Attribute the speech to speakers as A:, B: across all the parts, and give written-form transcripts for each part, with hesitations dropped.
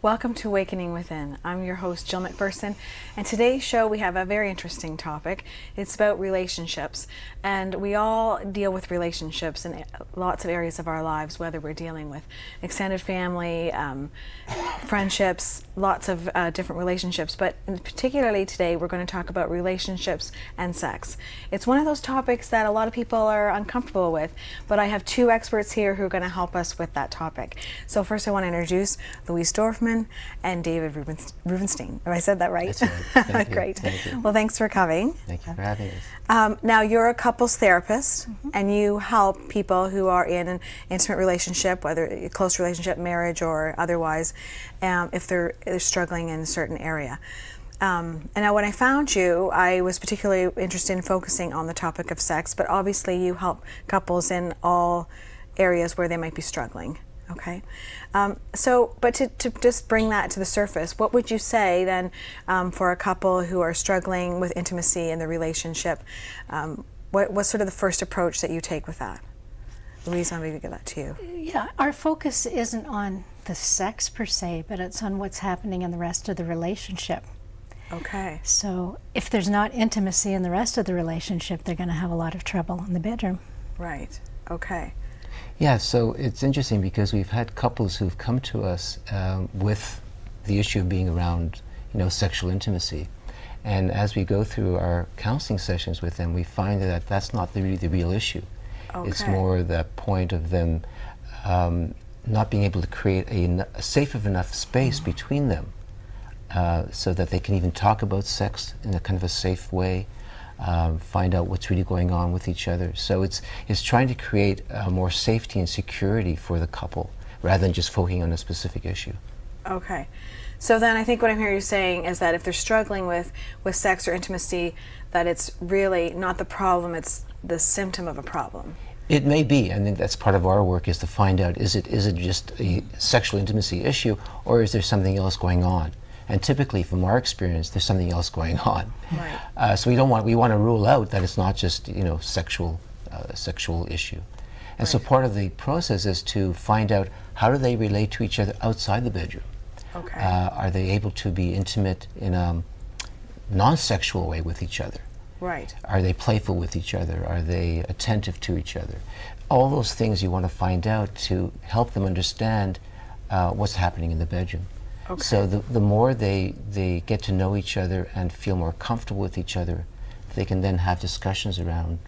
A: Welcome to Awakening Within. I'm your host, Jill McPherson, and today's show we have a very interesting topic. It's about relationships, and we all deal with relationships in lots of areas of our lives, whether we're dealing with extended family, friendships, lots of different relationships, but particularly today we're going to talk about relationships and sex. It's one of those topics that a lot of people are uncomfortable with, but I have two experts here who are going to help us with that topic. So first I want to introduce Louise Dorfman and David Rubinstein. Have I said that right?
B: That's right.
A: Great.
B: Thank you.
A: Well, thanks for coming.
B: Thank you for having us.
A: Now, you're a couples therapist, and you help people who are in an intimate relationship, whether a close relationship, marriage, or otherwise, if they're struggling in a certain area. And now, when I found you, I was particularly interested in focusing on the topic of sex, but obviously you help couples in all areas where they might be struggling. Okay, but to just bring that to the surface, what would you say then for a couple who are struggling with intimacy in the relationship? What's sort of the first approach that you take with that? Louise, I'm going to give that to you.
C: Yeah, our focus isn't on the sex per se, but it's on what's happening in the rest of the relationship.
A: Okay.
C: So if there's not intimacy in the rest of the relationship, they're going to have a lot of trouble in the bedroom.
A: Right. Okay.
B: Yeah, so it's interesting because we've had couples who've come to us with the issue of being around, sexual intimacy. And as we go through our counseling sessions with them, we find that that's not really the real issue.
A: Okay.
B: It's more the point of them not being able to create a safe enough space between them so that they can even talk about sex in a kind of a safe way. Find out what's really going on with each other. So it's trying to create more safety and security for the couple rather than just focusing on a specific issue.
A: Okay. So then I think what I'm hearing you saying is that if they're struggling with sex or intimacy, that it's really not the problem, it's the symptom of a problem.
B: It may be, and then that's part of our work, is to find out, is it just a sexual intimacy issue, or is there something else going on? And typically, from our experience, there's something else going on.
A: Right.
B: So we want to rule out that it's not just sexual issue. And so part of the process is to find out how do they relate to each other outside the bedroom.
A: Okay.
B: Are they able to be intimate in a non-sexual way with each other?
A: Right.
B: Are they playful with each other? Are they attentive to each other? All those things you want to find out to help them understand what's happening in the bedroom.
A: Okay.
B: So the more they get to know each other and feel more comfortable with each other, they can then have discussions around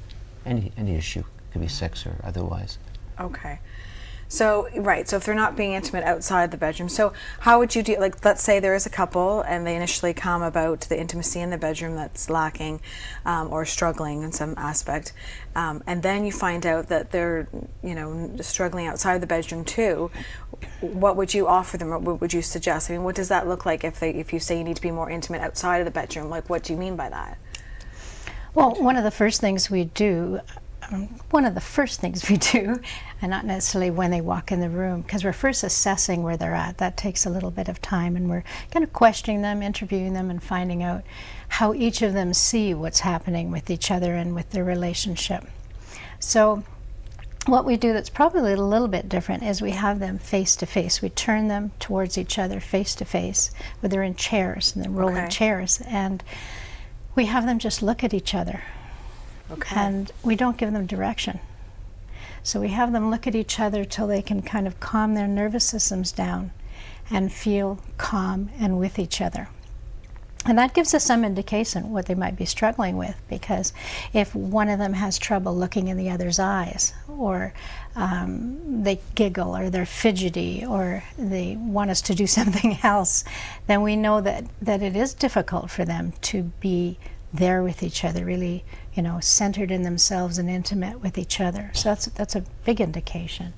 B: any issue. It could be sex or otherwise.
A: Okay. So, right, so if they're not being intimate outside the bedroom, so how would you do, like, let's say there is a couple and they initially come about the intimacy in the bedroom that's lacking or struggling in some aspect, and then you find out that they're, struggling outside the bedroom too. What would you offer them, or what would you suggest? I mean, what does that look like if you say you need to be more intimate outside of the bedroom? Like, what do you mean by that?
C: Well, one of the first things we do, and not necessarily when they walk in the room, because we're first assessing where they're at. That takes a little bit of time, and we're kind of questioning them, interviewing them, and finding out how each of them see what's happening with each other and with their relationship. So what we do that's probably a little bit different is we have them face to face. We turn them towards each other face to face, where they're in chairs, and they're rolling chairs, and we have them just look at each other.
A: Okay.
C: And we don't give them direction. So we have them look at each other till they can kind of calm their nervous systems down and feel calm and with each other. And that gives us some indication what they might be struggling with, because if one of them has trouble looking in the other's eyes, or they giggle, or they're fidgety, or they want us to do something else, then we know that it is difficult for them to be there with each other, really, centered in themselves and intimate with each other. So that's a big indication.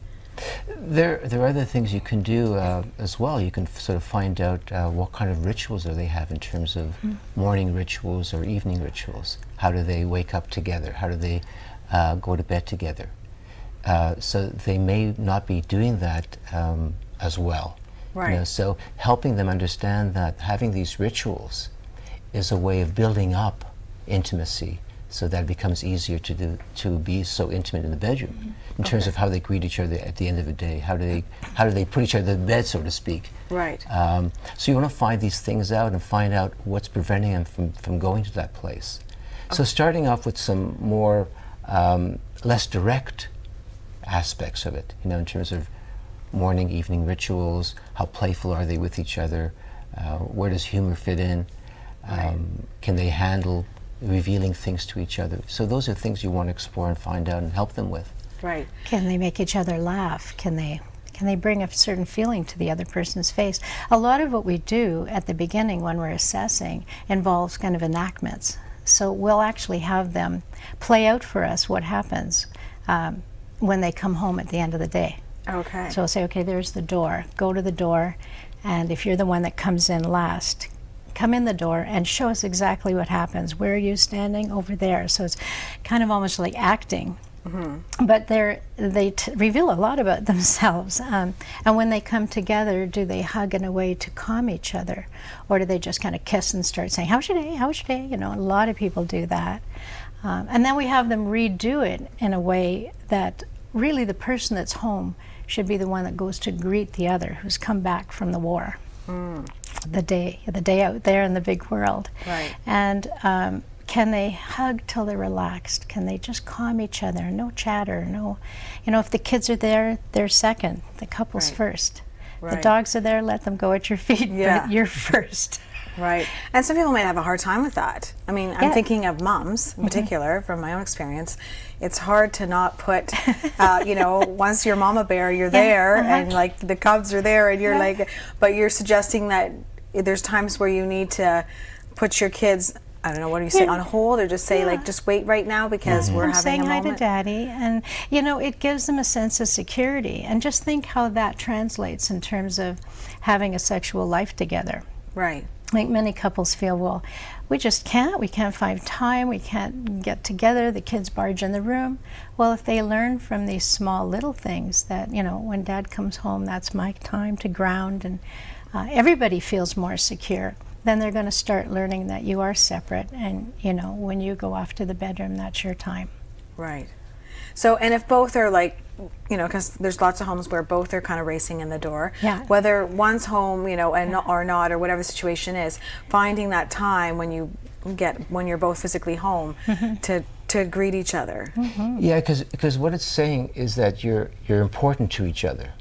B: There are other things you can do as well. You can sort of find out what kind of rituals do they have in terms of morning rituals or evening rituals. How do they wake up together? How do they go to bed together? So they may not be doing that as well.
A: Right.
B: So helping them understand that having these rituals is a way of building up intimacy so that it becomes easier to be so intimate in the bedroom in terms of how they greet each other at the end of the day. How do they put each other to bed, so to speak?
A: Right.
B: So you want to find these things out and find out what's preventing them from going to that place. So starting off with some more less direct aspects of it, in terms of morning, evening rituals, how playful are they with each other, where does humor fit in, can they handle revealing things to each other. So those are things you want to explore and find out and help them with.
A: Right.
C: Can they make each other laugh? Can they bring a certain feeling to the other person's face? A lot of what we do at the beginning when we're assessing involves kind of enactments. So we'll actually have them play out for us what happens when they come home at the end of the day.
A: Okay.
C: So we'll say, okay, there's the door. Go to the door, and if you're the one that comes in last, come in the door and show us exactly what happens. Where are you standing? Over there. So it's kind of almost like acting. But they reveal a lot about themselves. And when they come together, do they hug in a way to calm each other? Or do they just kind of kiss and start saying, how's your day? How's your day? A lot of people do that. And then we have them redo it in a way that really the person that's home should be the one that goes to greet the other who's come back from the war. The day out there in the big world.
A: Right.
C: And can they hug till they're relaxed? Can they just calm each other? No chatter, no, if the kids are there, they're second, the couple's first. The dogs are there, let them go at your feet, but you're first.
A: Right. And some people might have a hard time with that. I mean, I'm thinking of moms in particular, from my own experience. It's hard to not put, once you're mama bear, you're there, and like the cubs are there, and you're like, but you're suggesting that there's times where you need to put your kids, I don't know, what do you say, on hold, or just say like, just wait right now because we're having a moment?
C: Saying hi to daddy, and it gives them a sense of security. And just think how that translates in terms of having a sexual life together.
A: Right.
C: Like many couples feel, well, we can't find time, we can't get together, the kids barge in the room. Well, if they learn from these small little things that, when dad comes home, that's my time to ground, and everybody feels more secure, then they're going to start learning that you are separate, and, when you go off to the bedroom, that's your time.
A: Right. So, and if both are like, because there's lots of homes where both are kind of racing in the door, whether one's home, and or not, or whatever the situation is, finding that time when you're both physically home to greet each other.
B: Yeah, because what it's saying is that you're important to each other.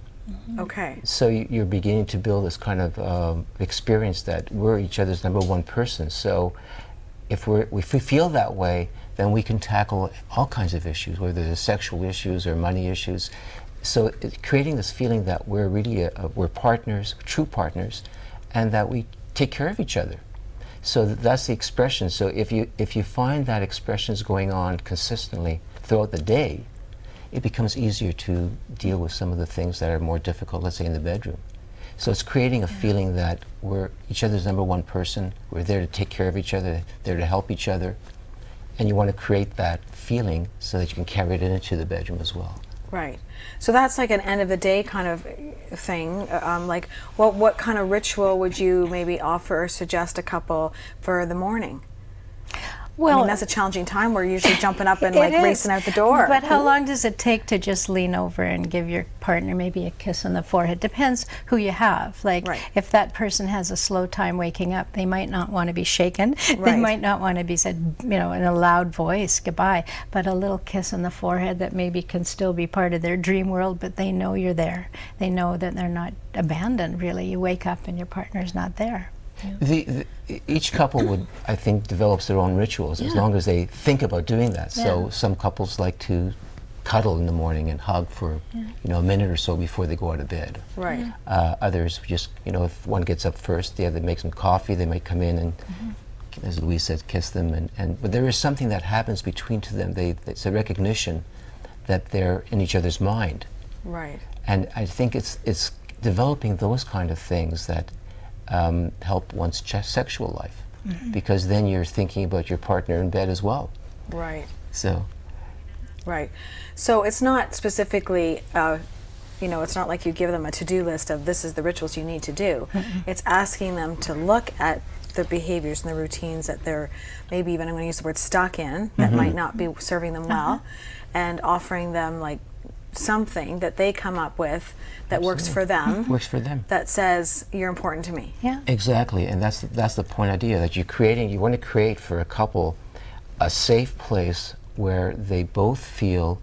A: Okay.
B: So you're beginning to build this kind of experience that we're each other's number one person. So if we feel that way, then we can tackle all kinds of issues, whether they're sexual issues or money issues. So creating this feeling that we're really we're partners, true partners, and that we take care of each other. So that's the expression. So if you find that expression is going on consistently throughout the day, it becomes easier to deal with some of the things that are more difficult, let's say in the bedroom. So it's creating a feeling that we're each other's number one person, we're there to take care of each other, there to help each other, and you want to create that feeling so that you can carry it into the bedroom as well.
A: Right. So that's like an end of the day kind of thing. Like, what kind of ritual would you maybe offer or suggest a couple for the morning? Well, I mean, that's a challenging time. We're usually jumping up and like racing out the door.
C: But how long does it take to just lean over and give your partner maybe a kiss on the forehead? Depends who you have. Like, if that person has a slow time waking up, they might not want to be shaken. They might not want to be said, in a loud voice, goodbye. But a little kiss on the forehead that maybe can still be part of their dream world, but they know you're there. They know that they're not abandoned, really. You wake up and your partner's not there.
B: Each couple would, I think, develops their own rituals as long as they think about doing that. So some couples like to cuddle in the morning and hug for a minute or so before they go out of bed.
A: Right.
B: Others just, if one gets up first, the other makes them coffee. They might come in and, as Louise said, kiss them. But there is something that happens between to them. It's a recognition that they're in each other's mind.
A: Right.
B: And I think it's developing those kind of things that help one's sexual life, because then you're thinking about your partner in bed as well.
A: Right.
B: So.
A: Right. So it's not specifically, it's not like you give them a to-do list of this is the rituals you need to do. It's asking them to look at the behaviors and the routines that they're maybe even, I'm going to use the word stuck in, that might not be serving them well, and offering them like something that they come up with that works for them.
B: Works for them.
A: That says, you're important to me.
C: Yeah.
B: Exactly, and that's the point idea, that you want to create for a couple a safe place where they both feel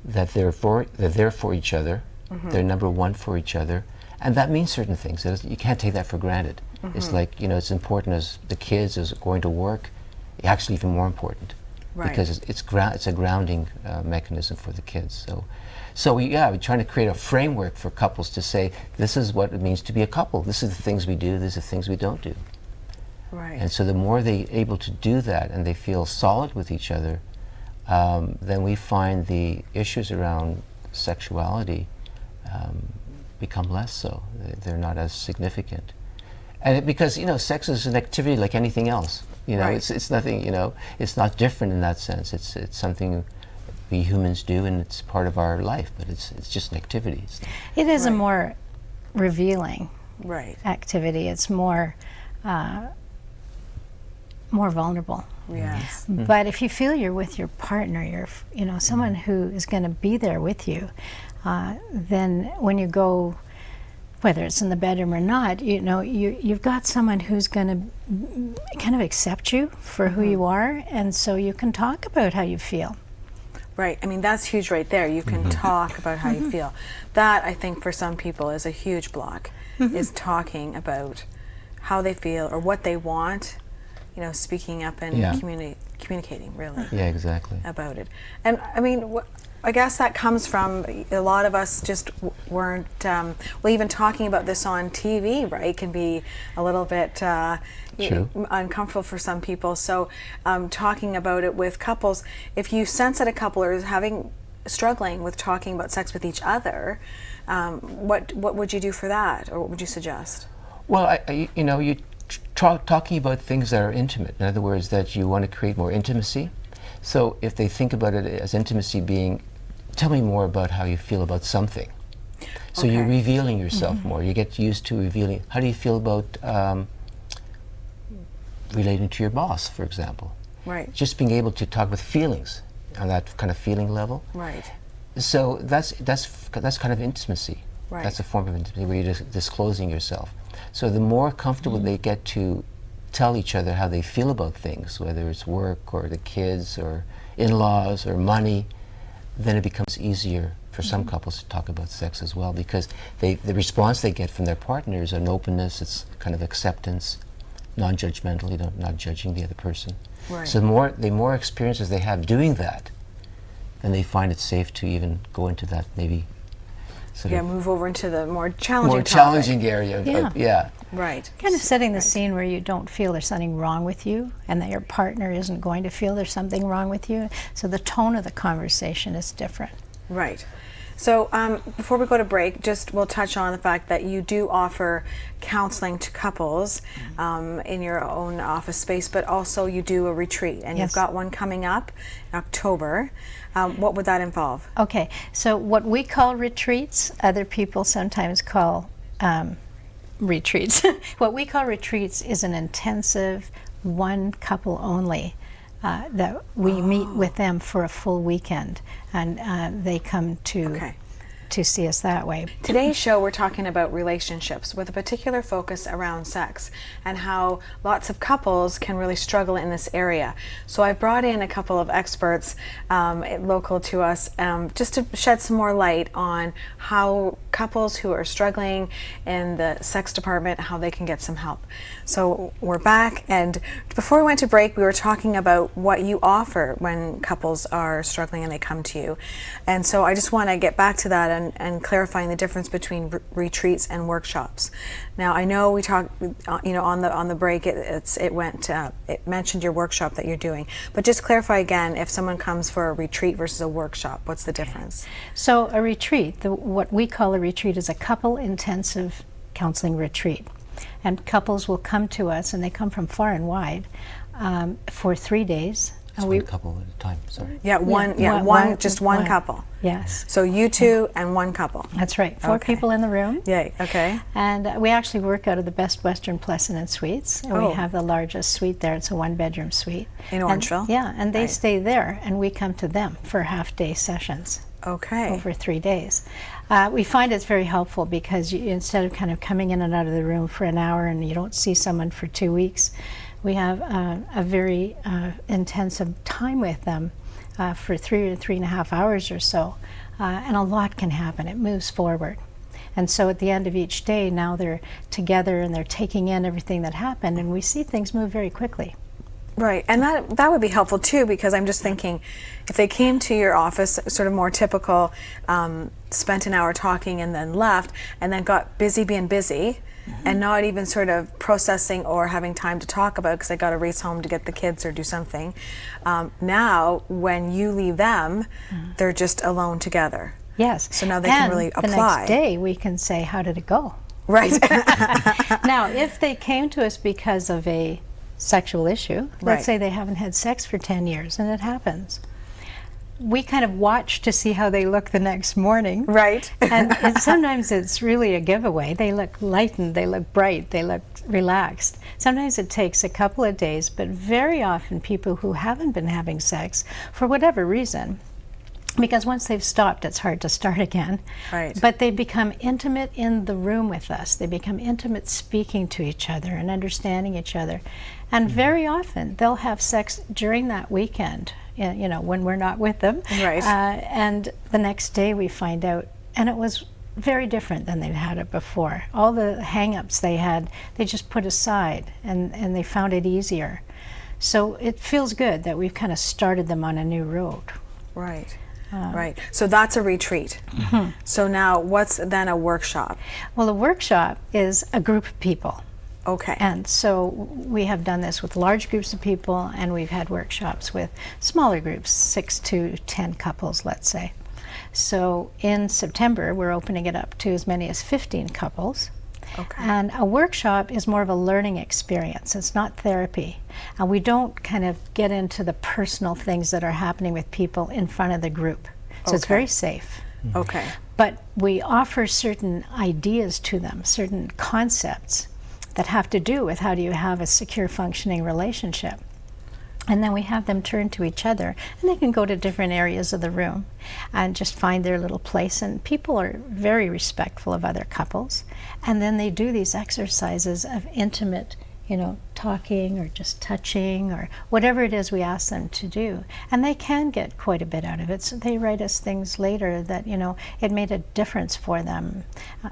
B: that they're there for each other, they're number one for each other, and that means certain things. You can't take that for granted. It's like, it's important as the kids as going to work, actually even more important, because it's a grounding mechanism for the kids. So we're trying to create a framework for couples to say, this is what it means to be a couple. This is the things we do, these are the things we don't do.
A: Right.
B: And so the more they're able to do that and they feel solid with each other, then we find the issues around sexuality become less so. They're not as significant. And because, sex is an activity like anything else. It's nothing, it's not different in that sense. It's something we humans do, and it's part of our life, but it's just an activity.
C: It is a more revealing
A: activity.
C: It's more vulnerable.
A: Yes.
C: But if you feel you're with your partner, you're someone who is going to be there with you, then when you go, whether it's in the bedroom or not, you've got someone who's going to kind of accept you for who you are, and so you can talk about how you feel.
A: Right. I mean, that's huge right there. You can talk about how you feel. That, I think, for some people is a huge block, is talking about how they feel or what they want, speaking up and communicating, really.
B: Yeah, exactly.
A: About it. And, I mean, I guess that comes from a lot of us just weren't, even talking about this on TV, right, can be a little bit uncomfortable for some people. So talking about it with couples, if you sense that a couple is struggling with talking about sex with each other, what would you do for that, or what would you suggest?
B: Well, you talking about things that are intimate. In other words, that you want to create more intimacy. So if they think about it as intimacy being, tell me more about how you feel about something. So you're revealing yourself more. You get used to revealing. How do you feel about relating to your boss, for example?
A: Right.
B: Just being able to talk with feelings on that kind of feeling level.
A: Right.
B: So that's kind of intimacy.
A: Right.
B: That's a form of intimacy where you're just disclosing yourself. So the more comfortable they get to tell each other how they feel about things, whether it's work or the kids or in-laws or money, then it becomes easier for some couples to talk about sex as well, because the response they get from their partner is an openness, it's kind of acceptance, non-judgmental, not judging the other person.
A: Right.
B: So the more experiences they have doing that, then they find it safe to even go into that maybe
A: move over into the more challenging
B: challenging area.
A: Right.
C: Kind of setting the scene where you don't feel there's something wrong with you, and that your partner isn't going to feel there's something wrong with you. So the tone of the conversation is different.
A: Right. So before we go to break, we'll touch on the fact that you do offer counseling to couples in your own office space, but also you do a retreat, and you've got one coming up in October. What would that involve? Okay,
C: so what we call retreats, other people sometimes call retreats. What we call retreats is an intensive, one couple only, that we meet with them for a full weekend, and they come to see us that way.
A: Today's show, we're talking about relationships with a particular focus around sex and how lots of couples can really struggle in this area. So I brought in a couple of experts local to us just to shed some more light on how couples who are struggling in the sex department, how they can get some help. So we're back, and before we went to break, we were talking about what you offer when couples are struggling and they come to you. And so I just want to get back to that and clarifying the difference between retreats and workshops. Now, I know we talked, on the break, it mentioned your workshop that you're doing, but just clarify again, if someone comes for a retreat versus a workshop, what's the difference?
C: So a retreat, what we call a retreat, is a couple intensive counseling retreat, and couples will come to us, and they come from far and wide for 3 days.
B: It's one couple at a time. Sorry.
A: Yeah, just one couple.
C: Yes.
A: So you two and one couple.
C: That's right. 4 people in the room.
A: Yay. Okay.
C: And we actually work out of the Best Western Pleasant Suites. And
A: Oh.
C: we have the largest suite there. It's a 1-bedroom suite.
A: In Orangeville?
C: And they
A: Right.
C: stay there, and we come to them for half-day sessions.
A: Okay.
C: Over 3 days. We find it's very helpful because instead of kind of coming in and out of the room for an hour and you don't see someone for 2 weeks, we have a very intensive time with them for 3 to 3.5 hours or so. And a lot can happen. It moves forward. And so at the end of each day, now they're together and they're taking in everything that happened, and we see things move very quickly.
A: Right, and that would be helpful too, because I'm just thinking, if they came to your office, sort of more typical, spent an hour talking and then left, and then got busy being busy, and not even sort of processing or having time to talk about because I got to race home to get the kids or do something. Now, when you leave them, they're just alone together.
C: Yes.
A: So now they can really apply.
C: The next day, we can say, how did it go?
A: Right.
C: Now, if they came to us because of a sexual issue, let's say they haven't had sex for 10 years, and it happens. We kind of watch to see how they look the next morning.
A: Right.
C: and sometimes it's really a giveaway. They look lightened, they look bright, they look relaxed. Sometimes it takes a couple of days, but very often people who haven't been having sex, for whatever reason, because once they've stopped, it's hard to start again.
A: Right.
C: But they become intimate in the room with us. They become intimate speaking to each other and understanding each other. And very often, they'll have sex during that weekend, when we're not with them.
A: Right.
C: And the next day we find out, and it was very different than they'd had it before. All the hang-ups they had, they just put aside, and they found it easier. So it feels good that we've kind of started them on a new road.
A: Right. Right. So that's a retreat. So now what's then a workshop?
C: Well, a workshop is a group of people.
A: Okay.
C: And so we have done this with large groups of people, and we've had workshops with smaller groups, 6 to 10 couples, let's say. So in September, we're opening it up to as many as 15 couples.
A: Okay.
C: And a workshop is more of a learning experience. It's not therapy. And we don't kind of get into the personal things that are happening with people in front of the group. So it's very safe.
A: Okay.
C: But we offer certain ideas to them, certain concepts that have to do with how do you have a secure functioning relationship. And then we have them turn to each other, and they can go to different areas of the room and just find their little place. And people are very respectful of other couples. And then they do these exercises of intimate, talking or just touching or whatever it is we ask them to do. And they can get quite a bit out of it. So they write us things later that, it made a difference for them.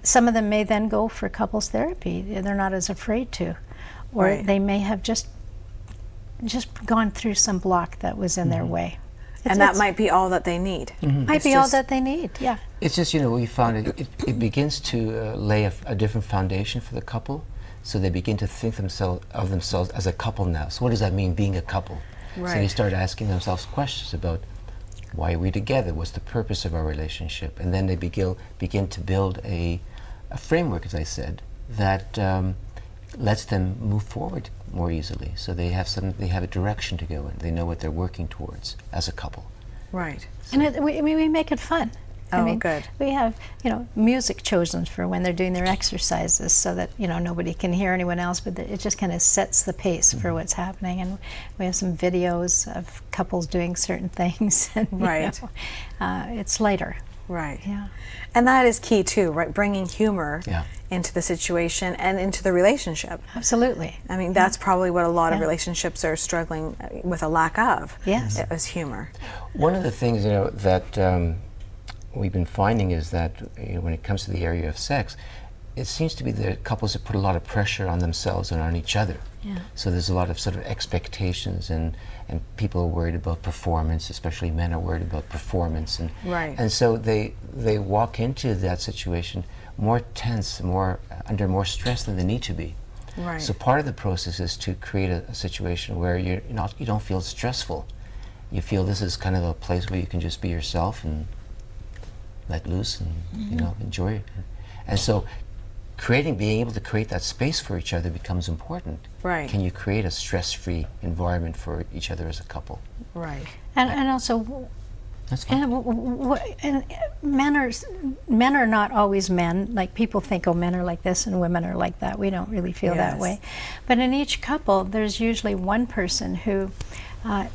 C: Some of them may then go for couples therapy. They're not as afraid to. Or they may have just gone through some block that was in their way.
A: And that might be all that they need.
C: Might be all that they need, yeah.
B: It's just, we found it begins to lay a different foundation for the couple, so they begin to think of themselves as a couple now. So what does that mean, being a couple?
A: Right.
B: So they start asking themselves questions about, why are we together? What's the purpose of our relationship? And then they begin to build a framework, as I said, that lets them move forward more easily. So they have a direction to go in. They know what they're working towards as a couple.
A: Right.
C: And we make it fun.
A: Good.
C: We have, music chosen for when they're doing their exercises so that, nobody can hear anyone else, but it just kind of sets the pace for what's happening. And we have some videos of couples doing certain things. And,
A: Right.
C: It's lighter.
A: Right.
C: Yeah.
A: And that is key too, right? Bringing humor
B: Yeah.
A: into the situation and into the relationship.
C: Absolutely.
A: I mean, that's probably what a lot of relationships are struggling with a lack of.
C: Yes.
A: Is humor.
B: One of the things that we've been finding is that when it comes to the area of sex, it seems to be that couples have put a lot of pressure on themselves and on each other.
C: Yeah.
B: So there's a lot of sort of expectations, and people are worried about performance, especially men are worried about performance.
A: Right.
B: And so they walk into that situation more tense, under more stress than they need to be.
A: Right.
B: So part of the process is to create a situation where you don't feel stressful. You feel this is kind of a place where you can just be yourself and let loose and enjoy it. And so being able to create that space for each other becomes important.
A: Right.
B: Can you create a stress-free environment for each other as a couple?
A: Right.
C: And also,
B: That's fine.
C: and men are not always men. Like, people think, oh, men are like this and women are like that. We don't really feel that
A: Yes.
C: way. But in each couple, there's usually one person who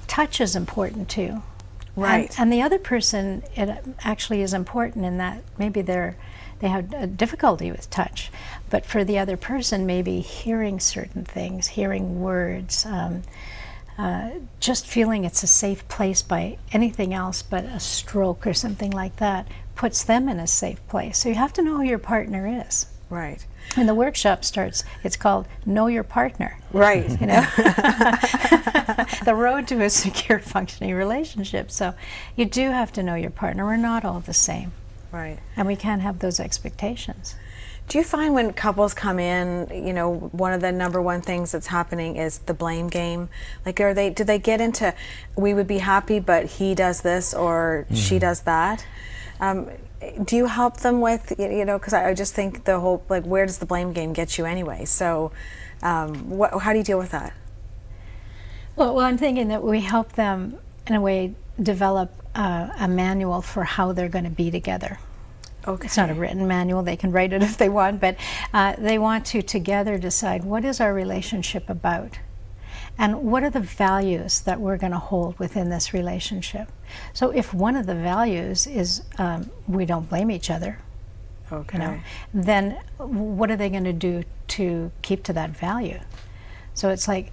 C: touch is important too.
A: Right.
C: And the other person, it actually is important in that maybe they have a difficulty with touch, but for the other person, maybe hearing certain things, hearing words, just feeling it's a safe place by anything else but a stroke or something like that puts them in a safe place. So you have to know who your partner is.
A: Right.
C: And the workshop starts, it's called Know Your Partner.
A: Right.
C: You know, the road to a secure, functioning relationship. So you do have to know your partner. We're not all the same,
A: Right.
C: and we can't have those expectations.
A: Do you find when couples come in, you know, one of the number one things that's happening is the blame game? Like, do they get into, we would be happy, but he does this or she does that? Do you help them with, you know, because I just think the whole, like, where does the blame game get you anyway? So how do you deal with that?
C: Well, I'm thinking that we help them, in a way, develop a manual for how they're going to be together.
A: Okay.
C: It's not a written manual. They can write it if they want, but they want to together decide, what is our relationship about? And what are the values that we're going to hold within this relationship? So if one of the values is we don't blame each other,
A: Okay.
C: you know, then what are they going to do to keep to that value? So it's like,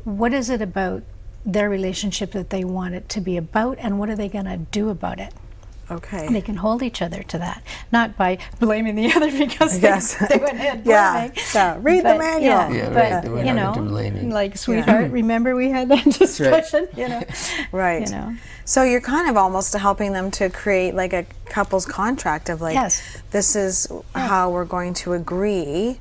C: what is it about their relationship that they want it to be about, and what are they going to do about it?
A: Okay.
C: They can hold each other to that, not by blaming the other because
A: Yes.
C: they went ahead
A: Yeah.
C: blaming.
A: Yeah. Read the manual.
B: Yeah,
C: but,
B: right. We're
C: you
B: not
C: know,
B: into blaming.
C: like, sweetheart, remember we had that discussion? You know,
A: Right.
C: you know.
A: So you're kind of almost helping them to create like a couple's contract of like,
C: Yes.
A: this is how we're going to agree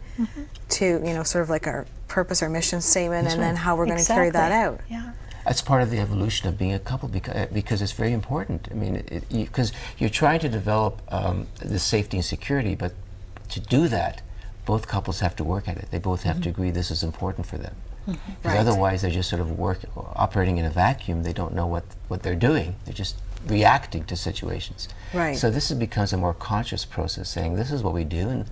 A: to, you know, sort of like our purpose or mission statement,
B: That's
A: and then
B: right.
A: how we're going to carry that out.
C: Yeah.
B: That's part of the evolution of being a couple because it's very important. I mean, because you're trying to develop the safety and security, but to do that, both couples have to work at it. They both have to agree this is important for them. Because
A: Right.
B: otherwise, they're just sort of operating in a vacuum. They don't know what they're doing. They're just reacting to situations.
A: Right.
B: So this becomes a more conscious process, saying this is what we do, and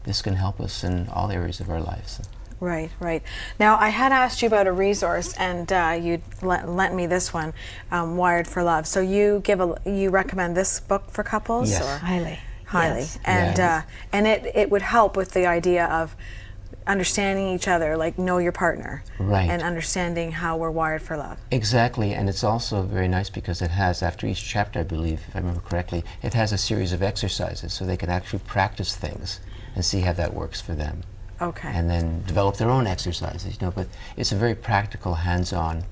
B: this can help us in all areas of our lives.
A: Right, right. Now, I had asked you about a resource, and you lent me this one, Wired for Love. So you recommend this book for couples?
B: Yes.
A: Or?
C: Highly.
A: Highly.
C: Yes.
A: And
B: Yeah.
A: and it would help with the idea of understanding each other, like know your partner,
B: Right.
A: and understanding how we're wired for love.
B: Exactly, and it's also very nice because it has, after each chapter, I believe, if I remember correctly, it has a series of exercises so they can actually practice things and see how that works for them.
A: Okay.
B: And then develop their own exercises, you know, but it's a very practical, hands-on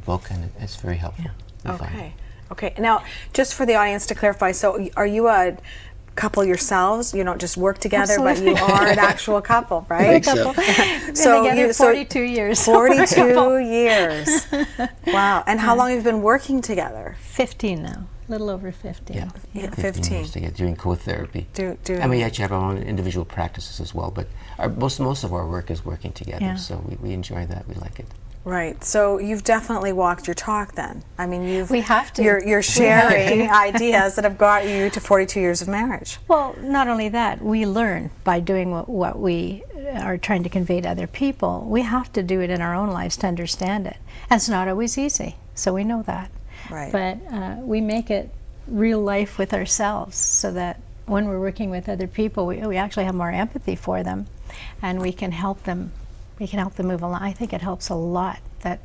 B: book, and it's very helpful. we find.
A: Okay. Okay. Now, just for the audience to clarify, so are you a couple yourselves? You don't just work together,
C: Absolutely.
A: but you are an actual couple, right?
C: Couple.
A: So
C: Been together
A: you-
C: 42 years.
A: 42 years. Wow. And how long have you been working together?
C: 15 now. A little over 15.
B: Yeah,
A: Yeah,
B: 15
A: 15.
B: years together doing co-therapy.
A: Doing-
B: And we actually have our own individual practices as well, but most of our work is working together,
C: Yeah.
B: so we enjoy that, we like it.
A: Right. So you've definitely walked your talk then. I mean,
C: We have to.
A: You're sharing ideas that have got you to 42 years of marriage.
C: Well, not only that, we learn by doing what we are trying to convey to other people. We have to do it in our own lives to understand it. And it's not always easy, so we know that.
A: Right.
C: But we make it real life with ourselves so that when we're working with other people, we actually have more empathy for them, and we can help them. We can help them move along. I think it helps a lot that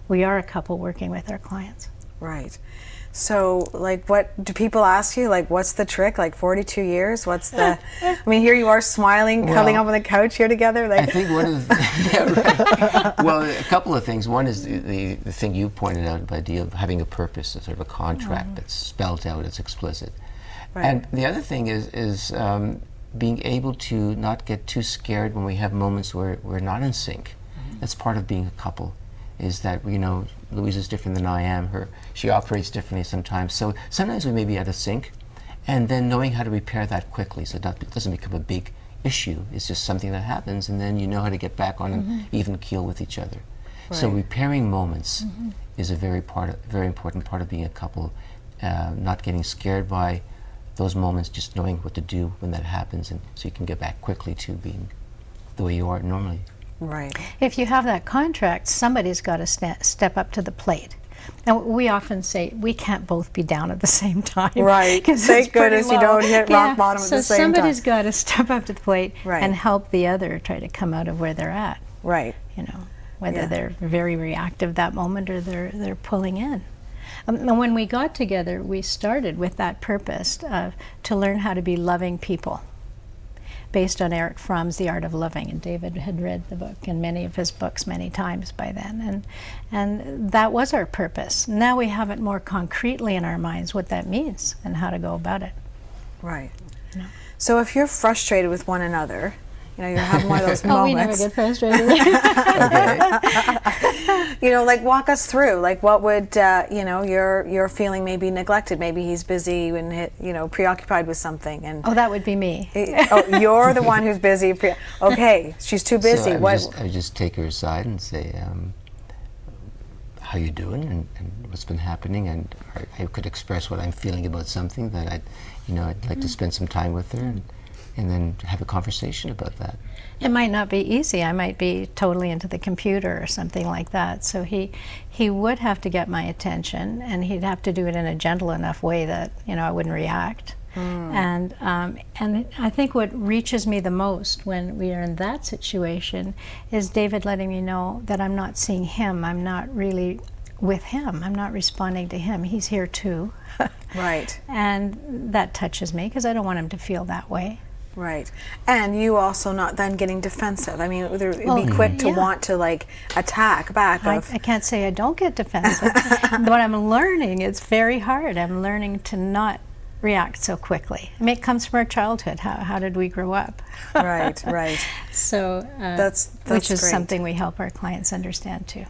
C: we are a couple working with our clients.
A: Right. So, like, what do people ask you? Like, what's the trick? Like, 42 years? What's the? I mean, here you are smiling, cuddling up on the couch here together.
B: I
A: Like,
B: think one of the yeah, right. Well, a couple of things. One is the thing you pointed out, the idea of having a purpose, a sort of a contract that's spelled out, it's explicit.
A: Right.
B: And the other thing is being able to not get too scared when we have moments where we're not in sync. That's part of being a couple, is that, you know, Louise is different than I am. She operates differently sometimes. So sometimes we may be out of sync, and then knowing how to repair that quickly so that it doesn't become a big issue. It's just something that happens, and then you know how to get back on an even keel with each other. So repairing moments is a very important part of being a couple. Not getting scared by those moments, just knowing what to do when that happens, and so you can get back quickly to being the way you are normally.
A: Right.
C: If you have that contract, somebody's got to step up to the plate. And we often say we can't both be down at the same time.
A: Right.
C: 'Cause
A: Thank
C: it's pretty
A: goodness you
C: low.
A: don't hit rock bottom at the same
C: So
A: time.
C: somebody's got to step up to the plate
A: Right.
C: and help the other try to come out of where they're at.
A: Right.
C: You know, whether
A: Yeah.
C: they're very reactive that moment or they're pulling in. And when we got together, we started with that purpose to learn how to be loving people, based on Erich Fromm's The Art of Loving. And David had read the book and many of his books many times by then. And that was our purpose. Now we have it more concretely in our minds what that means and how to go about it.
A: Right.
C: You know?
A: So if you're frustrated with one another, you know, you're having one of those
C: Oh, we never
A: moments.
C: get frustrated.
A: You know, like walk us through. Like, what would you know? You're feeling maybe neglected. Maybe he's busy and preoccupied with something. And
C: Oh, that would be me.
A: oh, you're the one who's busy. Okay, she's too busy.
B: So
A: What?
B: I would just take her aside and say, how you doing, and what's been happening, and I could express what I'm feeling about something that I'd like to spend some time with her, and then have a conversation about that.
C: It might not be easy. I might be totally into the computer or something like that. So he would have to get my attention, and he'd have to do it in a gentle enough way that I wouldn't react. And I think what reaches me the most when we are in that situation is David letting me know that I'm not seeing him. I'm not really with him. I'm not responding to him. He's here too.
A: Right.
C: And that touches me because I don't want him to feel that way.
A: Right. And you also not then getting defensive. I mean, it would be quick to want to attack back.
C: I can't say I don't get defensive. What I'm learning, it's very hard. I'm learning to not react so quickly. I mean, it comes from our childhood. How did we grow up?
A: Right, right.
C: So
A: that's
C: which is
A: great.
C: something we help our clients understand too.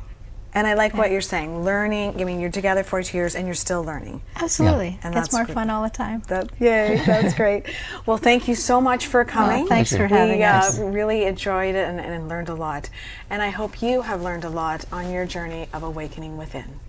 A: And I like what you're saying. Learning. I mean, you're together 42 years and you're still learning.
C: Absolutely.
A: And
C: That's more
A: great.
C: fun all the time.
A: Yay, that's great. Well, thank you so much for coming.
C: Thanks for having us.
A: We really enjoyed it and learned a lot. And I hope you have learned a lot on your journey of awakening within.